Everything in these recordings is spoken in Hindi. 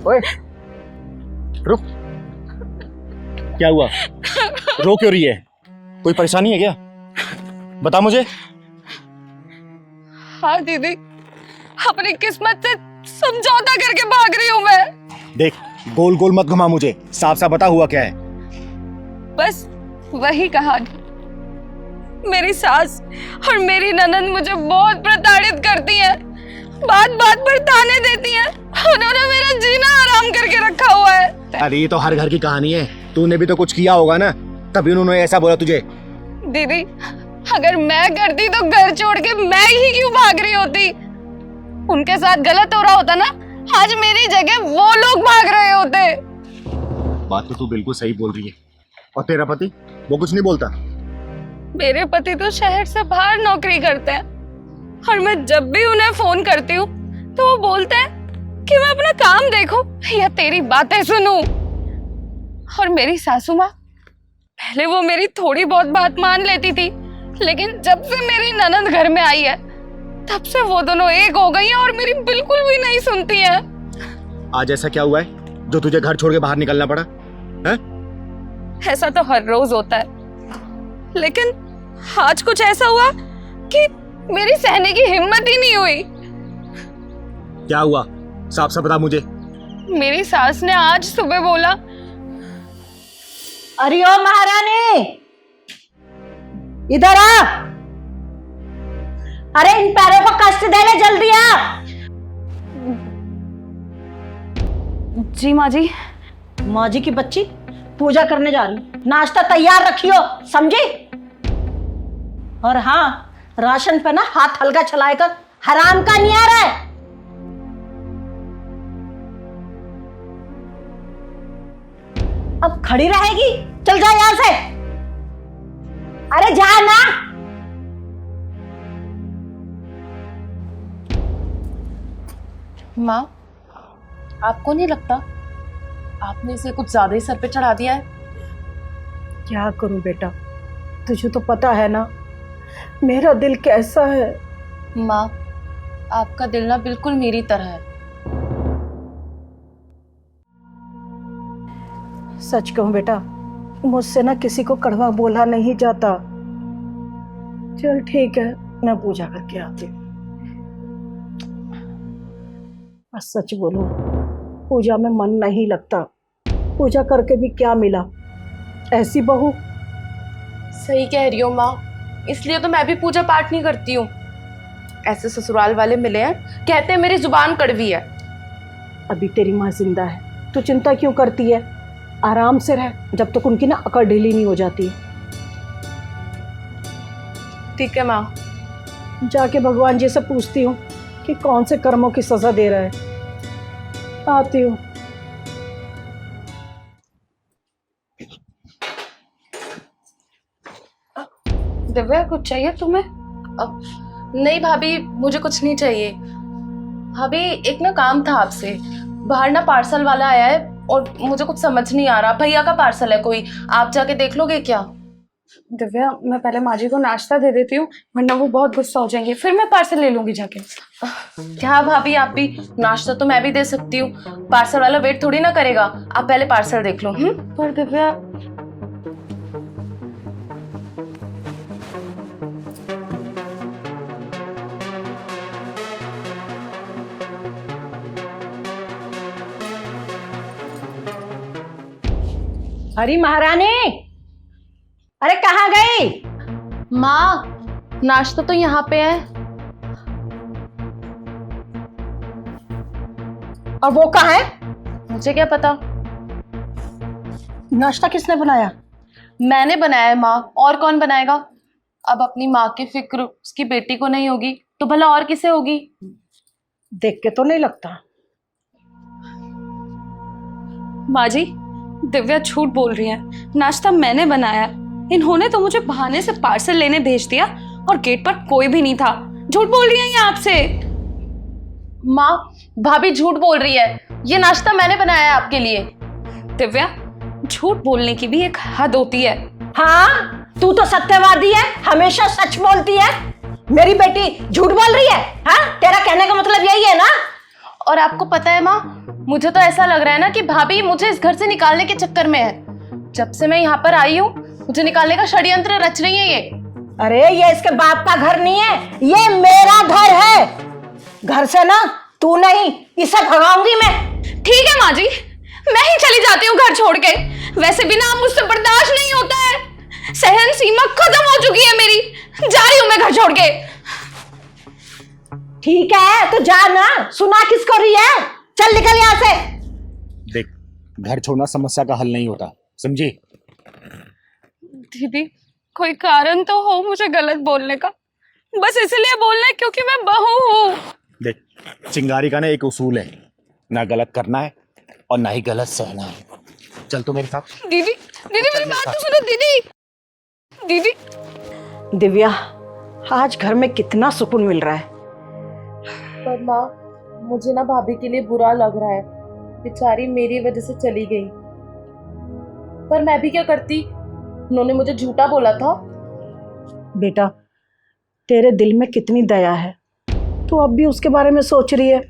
ओए रुक, क्या हुआ? रो क्यों रही है? कोई परेशानी है क्या? बता मुझे। हाँ दीदी, अपनी किस्मत से समझौता करके भाग रही हूँ मैं। देख, गोल गोल मत घुमा मुझे, साफ साफ बता हुआ क्या है। बस वही कहानी। मेरी सास और मेरी ननद मुझे बहुत प्रताड़ित करती हैं, बात बात पर ताने देती हैं। उन्होंने मेरा जीना हराम करके रखा हुआ है। अरे ये तो हर घर की कहानी है, तूने भी तो कुछ किया होगा ना, तभी उन्होंने ऐसा बोला तुझे। दीदी, अगर मैं करती तो घर छोड़ के मैं ही क्यों भाग रही होती? उनके साथ गलत हो रहा होता ना, आज मेरी जगह वो लोग भाग रहे होते। बात तो तू बिल्कुल सही बोल रही है। और तेरा पति, वो कुछ नहीं बोलता? मेरे पति तो शहर से बाहर नौकरी करते हैं, और मैं जब भी उन्हें फोन करती हूँ तो वो बोलते हैं कि मैं अपना काम देखूं या तेरी बातें सुनूं। और मेरी सासू माँ, पहले वो मेरी थोड़ी बहुत बात मान लेती थी, लेकिन जब से मेरी ननद घर में आई है तब से वो दोनों एक हो गई हैं और मेरी बिल्कुल भी नहीं सुनती हैं। आज ऐसा क्या हुआ है जो तुझे घर छोड़ के बाहर निकलना पड़ा है? ऐसा तो हर रोज होता है, लेकिन आज कुछ ऐसा हुआ कि मेरी सहने की हिम्मत ही नहीं हुई। क्या हुआ? साफ साफ बता मुझे। मेरी सास ने आज सुबह बोला, अरे ओ महारानी, इधर आ। अरे इन पैरों को कष्ट दे ले, जल्दी आ। जी माँ जी। माँ जी की बच्ची, पूजा करने जा रही, नाश्ता तैयार रखियो, समझी? और हाँ, राशन पे ना हाथ हल्का चलाएकर, हराम का नहीं आ रहा है। अब खड़ी रहेगी? चल जा यहां से। अरे जा ना। माँ, आपको नहीं लगता आपने इसे कुछ ज्यादा ही सर पे चढ़ा दिया है? क्या करूं बेटा, तुझे तो पता है ना मेरा दिल कैसा है। माँ, आपका दिल ना बिल्कुल मेरी तरह है। सच कहूं बेटा, मुझसे ना किसी को कड़वा बोला नहीं जाता। चल ठीक है, मैं पूजा करके आती हूँ। बस सच बोलूं, पूजा में मन नहीं लगता। पूजा करके भी क्या मिला, ऐसी बहू। सही कह रही हो माँ, इसलिए तो मैं भी पूजा पाठ नहीं करती हूँ। ऐसे ससुराल वाले मिले हैं, कहते हैं मेरी जुबान कड़वी है। अभी तेरी माँ जिंदा है, तू चिंता क्यों करती है? आराम से रह, जब तक उनकी ना अकड़ ढीली नहीं हो जाती। ठीक है माँ। जाके भगवान जी से पूछती हूँ कि कौन से कर्मों की सजा दे रहा है। आती हूँ। दिव्या, कुछ चाहिए तुम्हें? नहीं भाभी, मुझे कुछ नहीं चाहिए। भाभी, एक ना काम था आपसे। बाहर ना पार्सल वाला आया है और मुझे कुछ समझ नहीं आ रहा। भैया का पार्सल है कोई, आप जाके देख लोगे क्या? दिव्या, मैं पहले माँ जी को नाश्ता दे देती हूँ, वरना वो बहुत गुस्सा हो जाएंगे, फिर मैं पार्सल ले लूंगी जाके। क्या भाभी, आप भी? नाश्ता तो मैं भी दे सकती हूँ, पार्सल वाला वेट थोड़ी ना करेगा। आप पहले पार्सल देख लो। पर दिव्या, हरी महारानी, अरे कहाँ गई? माँ, नाश्ता तो यहाँ पे है। और वो कहाँ है? मुझे क्या पता। नाश्ता किसने बनाया? मैंने बनाया है माँ, और कौन बनाएगा? अब अपनी माँ की फिक्र उसकी बेटी को नहीं होगी तो भला और किसे होगी? देख के तो नहीं लगता। माँ जी, दिव्या झूठ बोल रही है, नाश्ता मैंने बनाया। इन्होंने तो मुझे बहाने से पार्सल लेने भेज दिया और गेट पर कोई भी नहीं था। झूठ बोल रही है ये आपसे। माँ, भाभी झूठ बोल रही है, ये नाश्ता मैंने बनाया है आपके लिए। दिव्या, झूठ बोलने की भी एक हद होती है। हाँ, तू तो सत्यवादी है, हमेशा सच बोलती है। मेरी बेटी झूठ बोल रही है? हाँ, तेरा कहने का मतलब यही है ना? और आपको पता है माँ, मुझे तो ऐसा लग रहा है ना कि भाभी मुझे इस घर से निकालने के चक्कर में है। जब से मैं यहाँ पर आई हूँ मुझे निकालने का षड्यंत्र रच रही है ये। अरे ये इसके बाप का घर नहीं है, ये मेरा घर है। घर से ना तू नहीं, इसे भगाऊंगी मैं। ठीक है माँ जी, मैं ही चली जाती हूँ घर छोड़ के। वैसे भी ना मुझसे बर्दाश्त नहीं होता है, सहन सीमा खत्म हो चुकी है मेरी। जा रही हूँ मैं घर छोड़ के। ठीक है तो जा ना, सुना किसको रही है? चल निकल यहाँ से। देख, घर छोड़ना समस्या का हल नहीं होता, समझी? दीदी कोई कारण तो हो मुझे गलत बोलने का, बस इसलिए बोलना है क्योंकि मैं बहू हूँ। देख, चिंगारी का ना एक उसूल है, ना गलत करना है और ना ही गलत सहना है। चल तू मेरे साथ। दीदी दीदी मेरी बात तो सुनो। दीदी दीदी दिव्या, आज घर में कितना सुकून मिल रहा है। पर माँ, मुझे ना भाभी के लिए बुरा लग रहा है, बेचारी मेरी वजह से चली गई। पर मैं भी क्या करती, उन्होंने मुझे झूठा बोला था। बेटा, तेरे दिल में कितनी दया है, तू अब भी उसके बारे में सोच रही है,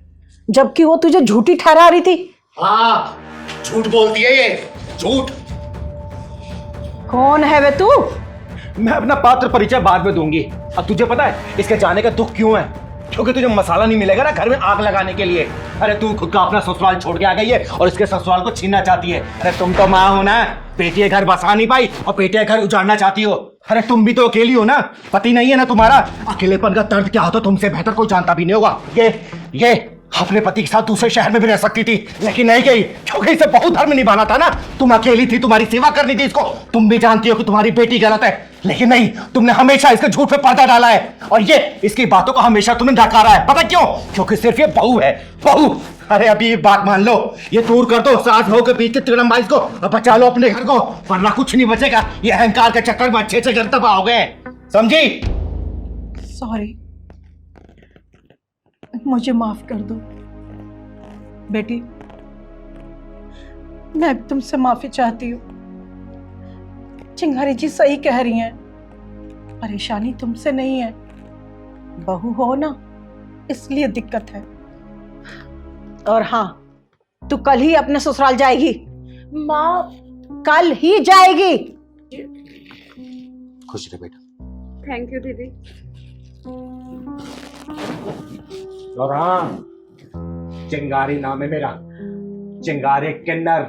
जबकि वो तुझे झूठी ठहरा रही थी। हाँ, झूठ बोलती है ये, झूठ। कौन है वे तू? मैं अपना पात्र परिचय बाद में दूंगी। अब तुझे पता है इसके जाने का दुख क्यों है? क्योंकि तुझे मसाला नहीं मिलेगा ना घर में आग लगाने के लिए। अरे तू खुद का अपना ससुराल छोड़ के आ गई है और इसके ससुराल को छीनना चाहती है। अरे तुम तो माँ हो ना, बेटी घर बसा नहीं पाई और बेटे घर उजाड़ना चाहती हो। अरे तुम भी तो अकेली हो ना, पति नहीं है ना तुम्हारा। अकेलेपन का दर्द क्या होता तुमसे बेहतर कोई जानता भी नहीं होगा। ये अपने पति के साथ दूसरे शहर में भी रह सकती थी, लेकिन नहीं गई क्योंकि इसे बहुत धर्म निभाना था ना। तुम अकेली थी, तुम्हारी सेवा करनी थी इसको। तुम भी जानती हो कि तुम्हारी बेटी गलत है, लेकिन नहीं, तुमने हमेशा इसके झूठ पे पर्दा डाला है और ये इसकी बातों को हमेशा तुमने नकारा है। पता क्यों? क्योंकि सिर्फ ये बहू है, बहू। अरे अभी एक बात मान लो, ये दूर कर दो सास बहू के बीच के तिरंबाइज को और बचा लो अपने घर को, वरना कुछ नहीं बचेगा। ये अहंकार के चक्कर में अच्छे घर तबाह हो गए, समझी? सॉरी, मुझे माफ कर दो बेटी, मैं तुमसे माफी चाहती हूँ। चिंगारी जी सही कह रही हैं, परेशानी तुमसे नहीं है, बहू हो ना इसलिए दिक्कत है। और हाँ, तू कल ही अपने ससुराल जाएगी। माँ, कल ही जाएगी। खुश रहे बेटा। थैंक यू दीदी। और हाँ, चिंगारी नाम है मेरा, चिंगारे किन्नर।